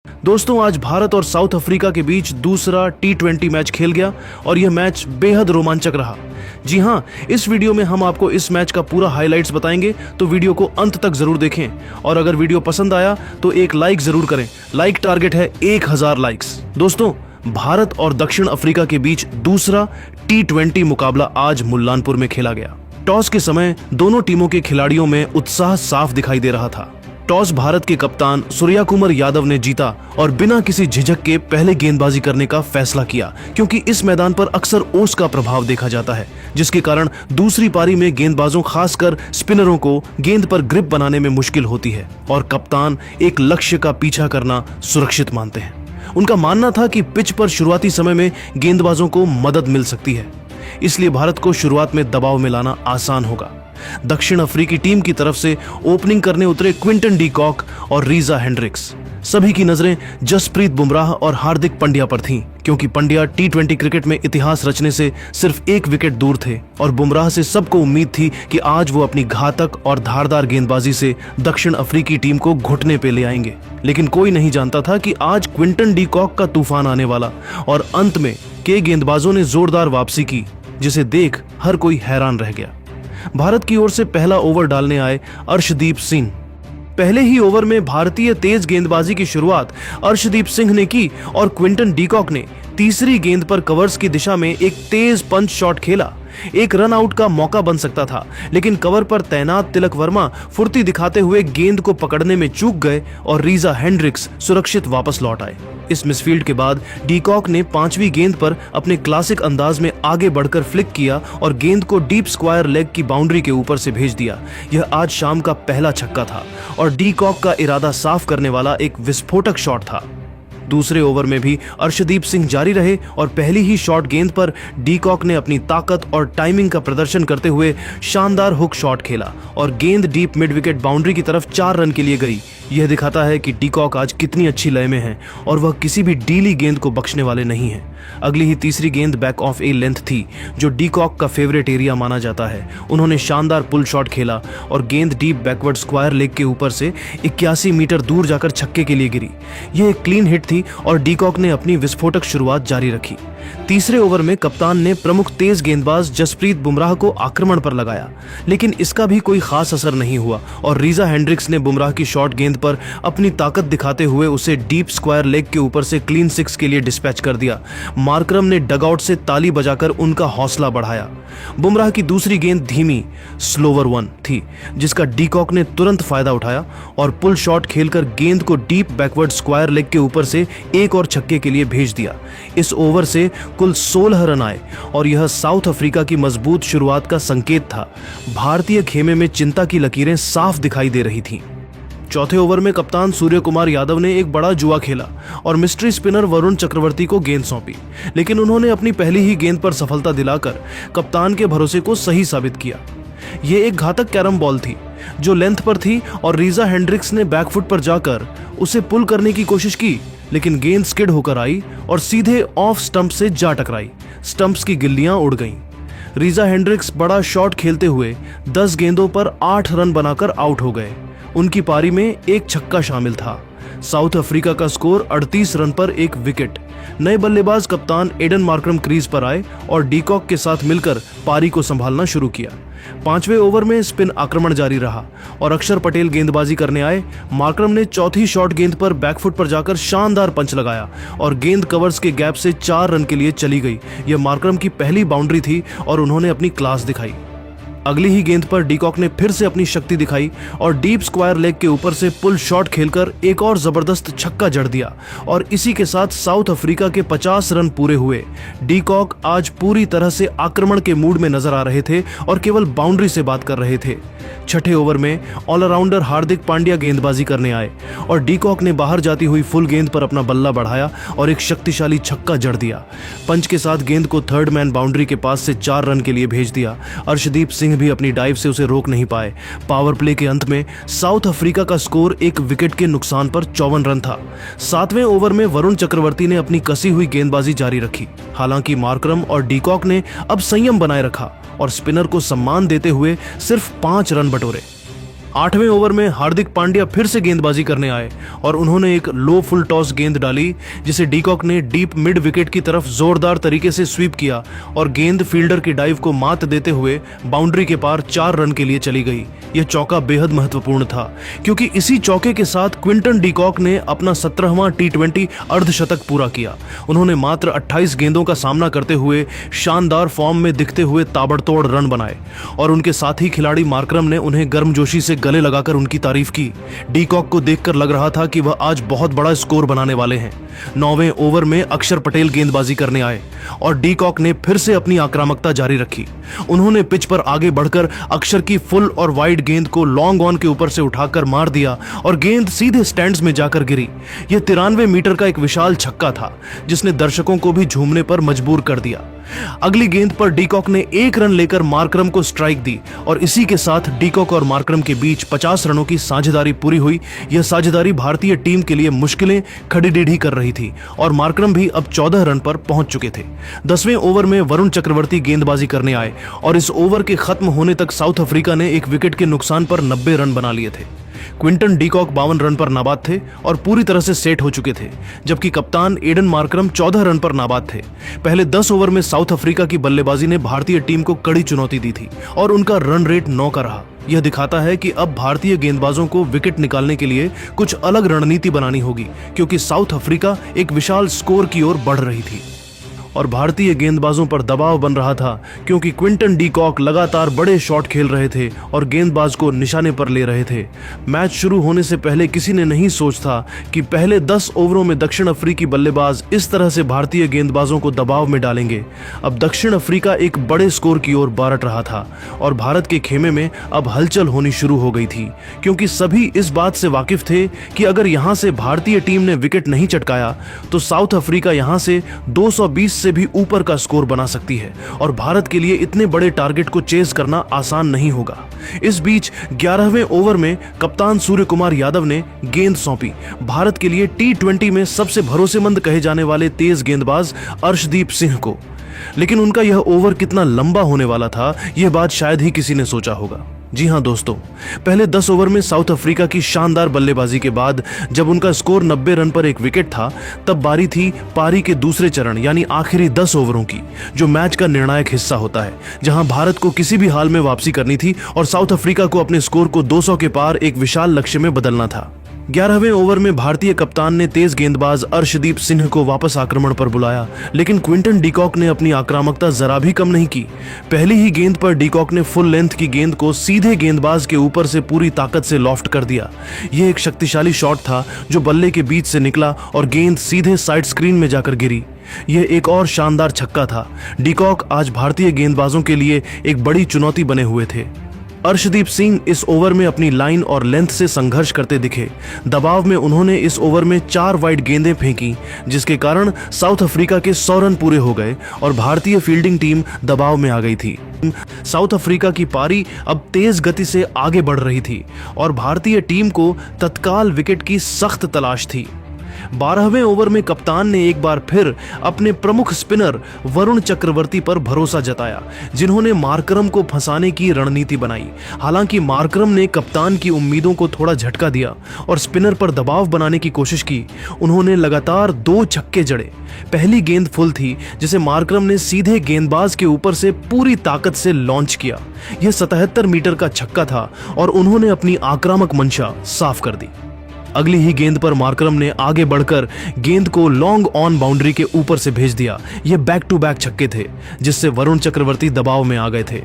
दोस्तों, आज भारत और साउथ अफ्रीका के बीच दूसरा T20 मैच खेल गया और यह मैच बेहद रोमांचक रहा। जी हां, इस वीडियो में हम आपको इस मैच का पूरा हाइलाइट्स बताएंगे, तो वीडियो को अंत तक जरूर देखें। और अगर वीडियो पसंद आया तो एक लाइक जरूर करें। लाइक टारगेट है 1000 लाइक्स। दोस्तों, भारत और दक्षिण अफ्रीका के बीच दूसरा T20 मुकाबला आज मुल्लानपुर में खेला गया। टॉस के समय दोनों टीमों के खिलाड़ियों में उत्साह साफ दिखाई दे रहा था। टॉस भारत के कप्तान सूर्यकुमार यादव ने जीता और बिना किसी झिझक के पहले गेंदबाजी करने का फैसला किया, क्योंकि इस मैदान पर अक्सर ओस का प्रभाव देखा जाता है, जिसके कारण दूसरी पारी में गेंदबाजों खासकर स्पिनरों को गेंद पर ग्रिप बनाने में मुश्किल होती है और कप्तान एक लक्ष्य का पीछा करना सुरक्षित मानते हैं। उनका मानना था कि पिच पर शुरुआती समय में गेंदबाजों को मदद मिल सकती है, इसलिए भारत को शुरुआत में दबाव में लाना आसान होगा। दक्षिण अफ्रीकी टीम की तरफ से ओपनिंग करने उतरे क्विंटन डी कॉक और रीजा हेंड्रिक्स। सभी की नजरें जसप्रीत बुमराह और हार्दिक पांड्या पर थीं, क्योंकि पांड्या T20 क्रिकेट में इतिहास रचने से सिर्फ एक विकेट दूर थे और बुमराह से सबको उम्मीद थी कि आज वो अपनी घातक और धारदार गेंदबाजी से दक्षिण अफ्रीकी टीम को घुटने पे ले आएंगे। लेकिन कोई नहीं जानता था कि आज क्विंटन डी कॉक का तूफान आने वाला, और अंत में के गेंदबाजों ने जोरदार वापसी की, जिसे देख हर कोई हैरान रह गया। भारत की ओर से पहला ओवर डालने आए अर्शदीप सिंह। पहले ही ओवर में भारतीय तेज गेंदबाजी की शुरुआत अर्शदीप सिंह ने की और क्विंटन डी कॉक ने तीसरी गेंद पर कवर्स की दिशा में एक तेज पंच शॉट खेला। एक रन आउट का मौका बन सकता था, लेकिन कवर पर तैनात तिलक वर्मा फुर्ती दिखाते हुए गेंद को पकड़ने में चूक गए और रीजा हेंड्रिक्स सुरक्षित वापस लौट आए। इस मिसफील्ड के बाद डी कॉक ने पांचवी गेंद पर अपने क्लासिक अंदाज में आगे बढ़कर फ्लिक किया और गेंद को डीप स्क्वायर लेग की बाउंड्री के ऊपर से भेज दिया। यह आज शाम का पहला छक्का था और डी कॉक का इरादा साफ करने वाला एक विस्फोटक शॉट था। दूसरे ओवर में भी अर्शदीप सिंह जारी रहे और पहली ही शॉट गेंद पर डी कॉक ने अपनी ताकत और टाइमिंग का प्रदर्शन करते हुए शानदार हुक शॉट खेला और गेंद डीप मिड विकेट बाउंड्री की तरफ 4 रन के लिए गई। यह दिखाता है कि डी कॉक आज कितनी अच्छी लय में है और वह किसी भी डीली गेंद को बख्शने वाले नहीं हैं। अगली ही तीसरी गेंद बैक ऑफ ए लेंथ थी, जो डी कॉक का फेवरेट एरिया माना जाता है। उन्होंने शानदार पुल शॉट खेला और गेंद डीप बैकवर्ड स्क्वायर लेग के ऊपर से 81 मीटर दूर जाकर छक्के के लिए गिरी। यह एक क्लीन हिट थी और डी कॉक ने अपनी विस्फोटक शुरुआत जारी रखी। तीसरे ओवर में कप्तान ने प्रमुख तेज गेंदबाज जसप्रीत बुमराह को आक्रमण पर लगाया, लेकिन इसका भी कोई खास असर नहीं हुआ और रीजा हेंड्रिक्स ने बुमराह की शॉर्ट गेंद पर अपनी ताकत दिखाते हुए उसे डीप स्क्वायर लेग के ऊपर से क्लीन 6 के लिए डिस्पैच कर दिया। मार्करम ने डगआउट से ताली बजाकर उनका हौसला बढ़ाया। बुमराह की दूसरी गेंद धीमी स्लोवर 1 थी, जिसका डी कॉक ने तुरंत फायदा उठाया और पुल शॉट खेलकर गेंद को डीप बैकवर्ड स्क्वायर लेग के ऊपर से एक और छक्के के लिए भेज दिया। इस ओवर से कुल 16 रन आए और यह साउथ अफ्रीका की मजबूत शुरुआत का संकेत था। भारतीय खेमे में चिंता की लकीरें साफ दिखाई दे रही थीं। चौथे ओवर में कप्तान सूर्यकुमार यादव ने एक बड़ा जुआ खेला और मिस्ट्री स्पिनर वरुण चक्रवर्ती को गेंद सौंपी, लेकिन उन्होंने अपनी पहली ही गेंद पर सफलता दिलाकर कप्तान के भरोसे को सही साबित किया। यह एक घातक कैरम बॉल थी जो लेंथ पर थी और रीजा हेंड्रिक्स ने बैकफुट पर जाकर उसे पुल करने की कोशिश की, लेकिन गेंद स्किड होकर आई और सीधे ऑफ स्टंप से जा टकराई। स्टंप्स की गिल्लियां उड़ गईं। रीजा हेंड्रिक्स बड़ा शॉट खेलते हुए 10 गेंदों पर 8 रन बनाकर आउट हो गए। उनकी पारी में एक छक्का शामिल था। साउथ अफ्रीका का स्कोर 38 रन पर 1 विकेट। नए बल्लेबाज कप्तान एडन मार्करम क्रीज पर आए और डी कॉक के साथ मिलकर पारी को संभालना शुरू किया। 5वें ओवर में स्पिन आक्रमण जारी रहा और अक्षर पटेल गेंदबाजी करने आए। मार्करम ने चौथी शॉट गेंद पर बैकफुट पर जाकर शानदार पंच लगाया और गेंद कवर्स के गैप से 4 रन के लिए चली गई। यह मार्करम की पहली बाउंड्री थी और उन्होंने अपनी क्लास दिखाई। अगली ही गेंद पर डी कॉक ने फिर से अपनी शक्ति दिखाई और डीप स्क्वायर लेग के ऊपर से पुल शॉट खेलकर एक और जबरदस्त छक्का जड़ दिया और इसी के साथ साउथ अफ्रीका के 50 रन पूरे हुए। डी कॉक आज पूरी तरह से आक्रमण के मूड में नजर आ रहे थे और केवल बाउंड्री से बात कर रहे थे। छठे ओवर में ऑलराउंडर हार्दिक पांड्या गेंदबाजी करने आए और डी कॉक ने बाहर जाती हुई फुल गेंद पर अपना बल्ला बढ़ाया और एक शक्तिशाली छक्का जड़ दिया। पंच के साथ गेंद को थर्ड मैन बाउंड्री के पास से 4 रन के लिए भेज दिया। अर्शदीप सिंह भी अपनी डाइव से उसे रोक नहीं पाए। पावर प्ले के अंत में साउथ अफ्रीका का स्कोर 1 विकेट के नुकसान पर 54 रन था। 7वें ओवर में वरुण चक्रवर्ती ने अपनी कसी हुई गेंदबाजी जारी रखी। हालांकि मार्करम और डी कॉक ने अब संयम बनाए रखा और स्पिनर को सम्मान देते हुए सिर्फ 5 रन बटोरे। 8वें ओवर में हार्दिक पांड्या फिर से गेंदबाजी करने आए और उन्होंने एक लो फुल टॉस गेंद डाली जिसे डीकॉक ने डीप मिड विकेट की तरफ जोरदार तरीके से स्वीप किया और गेंद फील्डर की डाइव को मात देते हुए बाउंड्री के पार 4 रन के लिए चली गई। यह चौका बेहद महत्वपूर्ण था क्योंकि इसी चौके के साथ क्विंटन डीकॉक ने अपना 17वां टी20 अर्धशतक पूरा किया। उन्होंने मात्र 28 गेंदों का सामना करते हुए शानदार फॉर्म में दिखते हुए ताबड़तोड़ रन बनाए और उनके साथी खिलाड़ी मार्करम ने उन्हें गर्मजोशी से गले लगाकर उनकी तारीफ की। डीकॉक को देखकर लग रहा था कि वह आज बहुत बड़ा स्कोर बनाने वाले हैं। 9वें ओवर में अक्षर पटेल गेंदबाजी करने आए और डीकॉक ने फिर से अपनी आक्रामकता जारी रखी। उन्होंने पिच पर आगे बढ़कर अक्षर की फुल और वाइड गेंद को लॉन्ग ऑन के ऊपर से उठाकर मार दिया और गेंद सीधे स्टैंड्स में जाकर गिरी। यह 93 मीटर का एक विशाल छक्का था जिसने दर्शकों को भी झूमने पर मजबूर कर दिया। अगली गेंद पर डीकॉक ने 1 रन लेकर मार्करम को स्ट्राइक दी और इसी के साथ डीकॉक और मार्करम के बीच 50 रनों की साझेदारी पूरी हुई। यह साझेदारी भारतीय टीम के लिए मुश्किलें खड़ी टेढ़ी कर रही थी और मार्करम भी अब 14 रन पर पहुंच चुके थे। 10वें ओवर में वरुण चक्रवर्ती गेंदबाजी करने आए और इस ओवर के खत्म होने तक साउथ अफ्रीका ने एक विकेट के नुकसान पर 90 रन बना लिए थे। क्विंटन डीकॉक 52 रन पर नाबाद थे और पूरी तरह से सेट हो चुके थे, जबकि कप्तान एडन मार्करम 14 रन पर नाबाद थे। पहले 10 ओवर में साउथ अफ्रीका की बल्लेबाजी ने भारतीय टीम को कड़ी चुनौती दी थी और उनका रन रेट 9 का रहा। यह दिखाता है कि अब भारतीय गेंदबाजों को विकेट निकालने के लिए कुछ अलग रणनीति बनानी होगी क्योंकि साउथ अफ्रीका एक विशाल स्कोर की ओर बढ़ रही थी और भारतीय गेंदबाजों पर दबाव बन रहा था क्योंकि क्विंटन डीकॉक लगातार बड़े शॉट खेल रहे थे और गेंदबाज को निशाने पर ले रहे थे। मैच शुरू होने से पहले किसी ने नहीं सोचा कि पहले 10 ओवरों में दक्षिण अफ्रीकी बल्लेबाज इस तरह से भारतीय गेंदबाजों को दबाव में डालेंगे। अब दक्षिण अफ्रीका एक बड़े स्कोर की ओर बारट रहा था और भारत के खेमे में अब हलचल होनी शुरू हो गई थी क्योंकि सभी इस बात से वाकिफ थे कि अगर यहां से भारतीय टीम ने विकेट नहीं चटकाया तो साउथ अफ्रीका यहां से 220 से भी ऊपर का स्कोर बना सकती है और भारत के लिए इतने बड़े टारगेट को चेज करना आसान नहीं होगा। इस बीच 11वें ओवर में कप्तान सूर्य कुमार यादव ने गेंद सौंपी भारत के लिए टी20 में सबसे भरोसेमंद कहे जाने वाले तेज गेंदबाज अर्शदीप सिंह को। लेकिन उनका यह ओवर कितना लंबा होने वाला था, यह बात शायद ही किसी ने सोचा होगा। जी हां दोस्तों, पहले 10 ओवर में साउथ अफ्रीका की शानदार बल्लेबाजी के बाद जब उनका स्कोर 90 रन पर एक विकेट था, तब बारी थी पारी के दूसरे चरण यानी आखिरी 10 ओवरों की, जो मैच का निर्णायक हिस्सा होता है, जहां भारत को किसी भी हाल में वापसी करनी थी और साउथ अफ्रीका को अपने स्कोर को 200 के पार एक विशाल लक्ष्य में बदलना था। 11वें ओवर में भारतीय कप्तान ने तेज गेंदबाज अर्शदीप सिंह को वापस आक्रमण पर बुलाया, लेकिन क्विंटन डीकॉक ने अपनी आक्रामकता जरा भी कम नहीं की। पहली ही गेंद पर डीकॉक ने फुल लेंथ की गेंद को सीधे गेंदबाज के ऊपर से पूरी ताकत से लॉफ्ट कर दिया। यह एक शक्तिशाली शॉट था जो बल्ले के बीच से निकला और गेंद सीधे साइड स्क्रीन में जाकर गिरी। यह एक और शानदार छक्का था। डीकॉक आज भारतीय गेंदबाजों के लिए एक बड़ी चुनौती बने हुए थे। अर्शदीप सिंह इस ओवर में अपनी लाइन और लेंथ से संघर्ष करते दिखे। दबाव में उन्होंने इस ओवर में 4 वाइड गेंदें फेंकी, जिसके कारण साउथ अफ्रीका के 100 रन पूरे हो गए और भारतीय फील्डिंग टीम दबाव में आ गई थी। साउथ अफ्रीका की पारी अब तेज गति से आगे बढ़ रही थी और भारतीय टीम को तत्काल विकेट की सख्त तलाश थी। 12वें ओवर में कप्तान ने एक बार फिर अपने प्रमुख स्पिनर वरुण चक्रवर्ती पर भरोसा जताया, जिन्होंने मार्करम को फंसाने की रणनीति बनाई। हालांकि मार्करम ने कप्तान की उम्मीदों को थोड़ा झटका दिया और स्पिनर पर दबाव बनाने की कोशिश की। उन्होंने लगातार 2 छक्के जड़े। पहली गेंद फुल थी जिसे मार्करम ने सीधे गेंदबाज के ऊपर से पूरी ताकत से लॉन्च किया। यह 77 मीटर का छक्का था और उन्होंने अपनी आक्रामक मंशा साफ कर दी। अगली ही गेंद पर मार्करम ने आगे बढ़कर गेंद को लॉन्ग ऑन बाउंड्री के ऊपर से भेज दिया। यह बैक टू बैक छक्के थे जिससे वरुण चक्रवर्ती दबाव में आ गए थे।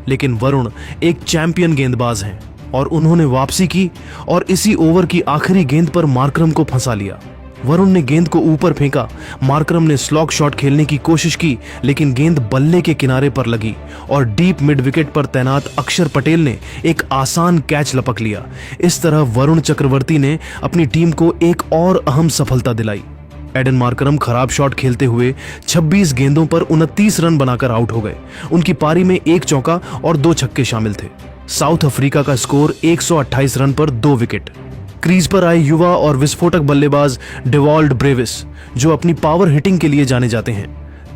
लेकिन वरुण एक चैंपियन गेंदबाज हैं और उन्होंने वापसी की और इसी ओवर की आखिरी गेंद पर मार्करम को फंसा लिया। वरुण ने गेंद को ऊपर फेंका। मार्करम ने स्लॉग शॉट खेलने की कोशिश की, लेकिन गेंद बल्ले के किनारे पर लगी और डीप मिड विकेट पर तैनात अक्षर पटेल ने एक आसान कैच लपक लिया। इस तरह वरुण चक्रवर्ती ने अपनी टीम को एक और अहम सफलता दिलाई। एडन मार्करम खराब शॉट खेलते हुए 26 गेंदों पर 29 रन बनाकर आउट हो गए। उनकी पारी में 1 चौका और 2 छक्के शामिल थे। साउथ अफ्रीका का स्कोर 128 रन पर 2 विकेट। क्रीज पर आए युवा और विस्फोटक बल्लेबाज डेवॉल्ड ब्रेविस, जो अपनी पावर हिटिंग के लिए जाने जाते हैं,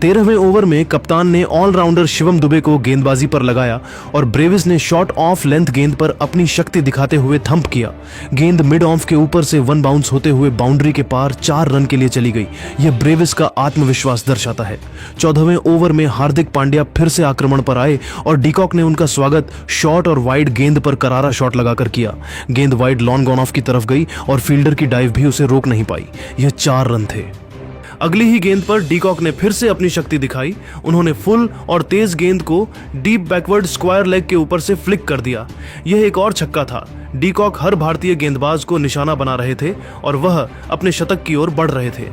13वें ओवर में कप्तान ने ऑलराउंडर शिवम दुबे को गेंदबाजी पर लगाया और ब्रेविस ने शॉर्ट ऑफ लेंथ गेंद पर अपनी शक्ति दिखाते हुए थंप किया। गेंद मिड ऑफ के ऊपर से वन बाउंस होते हुए बाउंड्री के पार 4 रन के लिए चली गई। यह ब्रेविस का आत्मविश्वास दर्शाता है। 14वें ओवर में हार्दिक पांड्या फिर से आक्रमण पर आए और डीकॉक ने उनका स्वागत शॉर्ट और वाइड गेंद पर करारा शॉट लगाकर किया। गेंद वाइड लॉन्ग ऑन ऑफ की तरफ गई और फील्डर की डाइव भी उसे रोक नहीं पाई। यह 4 रन थे। अगली ही गेंद पर डीकॉक ने फिर से अपनी शक्ति दिखाई। उन्होंने फुल और तेज गेंद को डीप बैकवर्ड स्क्वायर लेग के ऊपर से फ्लिक कर दिया। यह एक और छक्का था। डीकॉक हर भारतीय गेंदबाज को निशाना बना रहे थे और वह अपने शतक की ओर बढ़ रहे थे।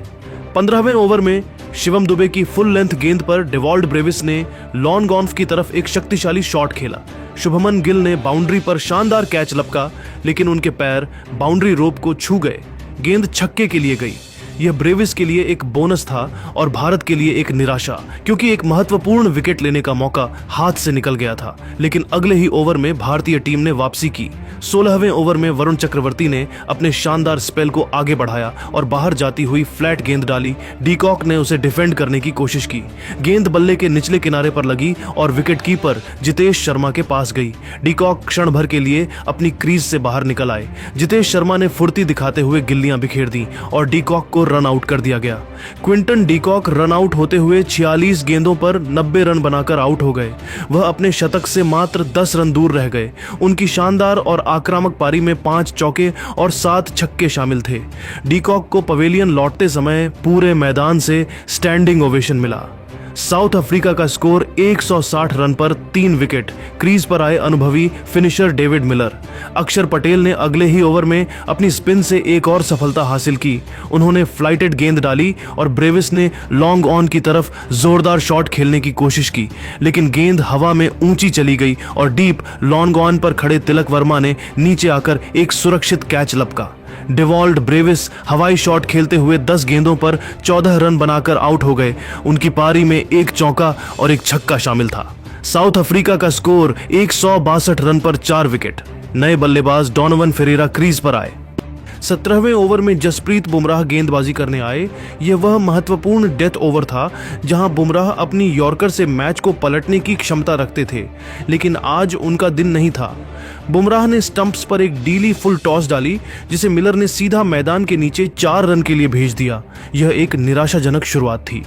15वें ओवर में शिवम दुबे की फुल लेंथ गेंद पर डेवॉल्ड ब्रेविस ने लॉन्ग ऑन की तरफ एक शक्तिशाली शॉट खेला। शुभमन गिल ने बाउंड्री पर शानदार कैच लपका, लेकिन उनके पैर बाउंड्री रोप को छू गए। गेंद छक्के के लिए गई। यह ब्रेविस के लिए एक बोनस था और भारत के लिए एक निराशा, क्योंकि एक महत्वपूर्ण विकेट लेने का मौका हाथ से निकल गया था। लेकिन अगले ही ओवर में भारतीय टीम ने वापसी की। 16वें ओवर में वरुण चक्रवर्ती ने अपने शानदार स्पेल को आगे बढ़ाया और बाहर जाती हुई फ्लैट गेंद डाली। डीकॉक ने उसे डिफेंड करने की कोशिश की। गेंद बल्ले के निचले किनारे पर लगी और विकेट कीपर जितेश शर्मा के पास गई। डीकॉक क्षण भर के लिए अपनी क्रीज से बाहर निकल आए। जितेश शर्मा ने फुर्ती दिखाते हुए गिल्लियां बिखेर दी और डीकॉक को रन आउट कर दिया गया। क्विंटन डीकॉक रन आउट होते हुए 46 गेंदों पर 90 रन बनाकर आउट हो गए। वह अपने शतक से मात्र 10 रन दूर रह गए। उनकी शानदार और आक्रामक पारी में 5 चौके और 7 छक्के शामिल थे। डीकॉक को पवेलियन लौटते समय पूरे मैदान से स्टैंडिंग ओवेशन मिला। साउथ अफ्रीका का स्कोर 160 रन पर 3 विकेट। क्रीज पर आए अनुभवी फिनिशर डेविड मिलर। अक्षर पटेल ने अगले ही ओवर में अपनी स्पिन से एक और सफलता हासिल की। उन्होंने फ्लाइटेड गेंद डाली और ब्रेविस ने लॉन्ग ऑन की तरफ जोरदार शॉट खेलने की कोशिश की, लेकिन गेंद हवा में ऊंची चली गई और डीप लॉन्ग ऑन पर खड़े तिलक वर्मा ने नीचे आकर एक सुरक्षित कैच लपका। डेवॉल्ड ब्रेविस हवाई शॉट खेलते हुए 10 गेंदों पर 14 रन बनाकर आउट हो गए। उनकी पारी में एक चौका और एक छक्का शामिल था। साउथ अफ्रीका का स्कोर 162 रन पर 4 विकेट। नए बल्लेबाज डोनोवन फेरेरा क्रीज पर आए। 17वें ओवर में जसप्रीत बुमराह गेंदबाजी करने आए। यह वह महत्वपूर्ण डेथ ओवर था जहां बुमराह अपनी यॉर्कर से मैच को पलटने की क्षमता रखते थे, लेकिन आज उनका दिन नहीं था। बुमराह ने स्टंप्स पर एक डीली फुल टॉस डाली, जिसे मिलर ने सीधा मैदान के नीचे 4 रन के लिए भेज दिया। यह एक निराशाजनक शुरुआत थी।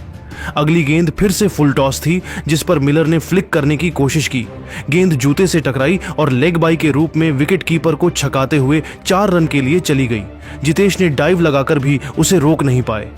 अगली गेंद फिर से फुल टॉस थी, जिस पर मिलर ने फ्लिक करने की कोशिश की। गेंद जूते से टकराई और लेग बाई के रूप में विकेट कीपर को छकाते हुए 4 रन के लिए चली गई। जितेश ने डाइव लगाकर भी उसे रोक नहीं पाए।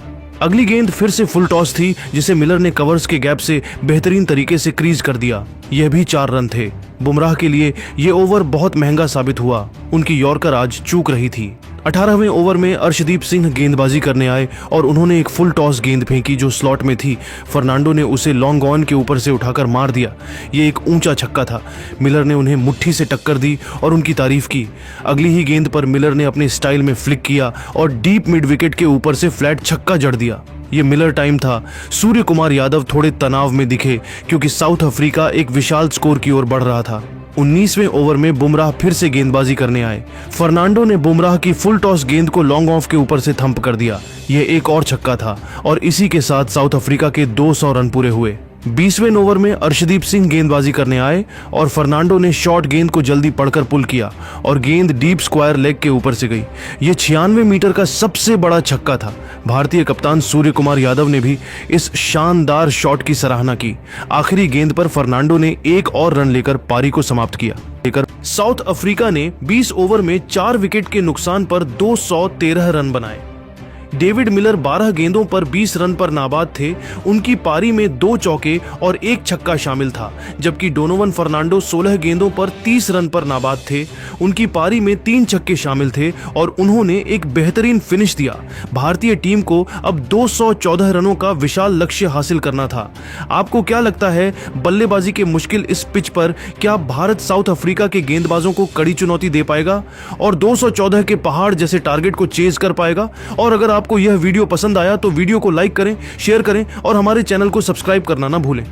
अगली गेंद फिर से फुल टॉस थी, जिसे मिलर ने कवर्स के गैप से बेहतरीन तरीके से क्रीज कर दिया। यह भी 4 रन थे। बुमराह के लिए यह ओवर बहुत महंगा साबित हुआ। उनकी यॉर्कर आज चूक रही थी। 18वें ओवर में अर्शदीप सिंह गेंदबाजी करने आए और उन्होंने एक फुल टॉस गेंद फेंकी जो स्लॉट में थी। फर्नांडो ने उसे लॉन्ग ऑन के ऊपर से उठाकर मार दिया। ये एक ऊंचा छक्का था। मिलर ने उन्हें मुट्ठी से टक्कर दी और उनकी तारीफ की। अगली ही गेंद पर मिलर ने अपने स्टाइल में फ्लिक किया और डीप मिड विकेट के ऊपर से फ्लैट छक्का जड़ दिया। ये मिलर टाइम था। सूर्य कुमार यादव थोड़े तनाव में दिखे, क्योंकि साउथ अफ्रीका एक विशाल स्कोर की ओर बढ़ रहा था। 19वें ओवर में बुमराह फिर से गेंदबाजी करने आए। फर्नांडो ने बुमराह की फुल टॉस गेंद को लॉन्ग ऑफ के ऊपर से थंप कर दिया। यह एक और छक्का था और इसी के साथ साउथ अफ्रीका के 200 रन पूरे हुए। 20वें ओवर में अर्शदीप सिंह गेंदबाजी करने आए और फर्नांडो ने शॉर्ट गेंद को जल्दी पड़कर पुल किया और गेंद डीप स्क्वायर लेग के ऊपर से गई। यह 96 मीटर का सबसे बड़ा छक्का था। भारतीय कप्तान सूर्य कुमार यादव ने भी इस शानदार शॉट की सराहना की। आखिरी गेंद पर फर्नांडो ने एक और रन लेकर पारी को समाप्त किया। साउथ अफ्रीका ने 20 ओवर में 4 विकेट के नुकसान पर 213 रन बनाए। डेविड मिलर 12 गेंदों पर 20 रन पर नाबाद थे। उनकी पारी में 2 चौके और 1 छक्का शामिल था, जबकि डोनोवन फर्नांडो 16 गेंदों पर 30 रन पर नाबाद थे। उनकी पारी में 3 छक्के शामिल थे और उन्होंने एक बेहतरीन फिनिश दिया। भारतीय टीम को अब 214 रनों का विशाल लक्ष्य हासिल करना था। आपको क्या लगता है, बल्लेबाजी के मुश्किल इस पिच पर क्या भारत साउथ अफ्रीका के गेंदबाजों को कड़ी चुनौती दे पाएगा और 214 के पहाड़ जैसे टारगेट को चेज कर पाएगा? और अगर आपको यह वीडियो पसंद आया तो वीडियो को लाइक करें, शेयर करें और हमारे चैनल को सब्सक्राइब करना ना भूलें।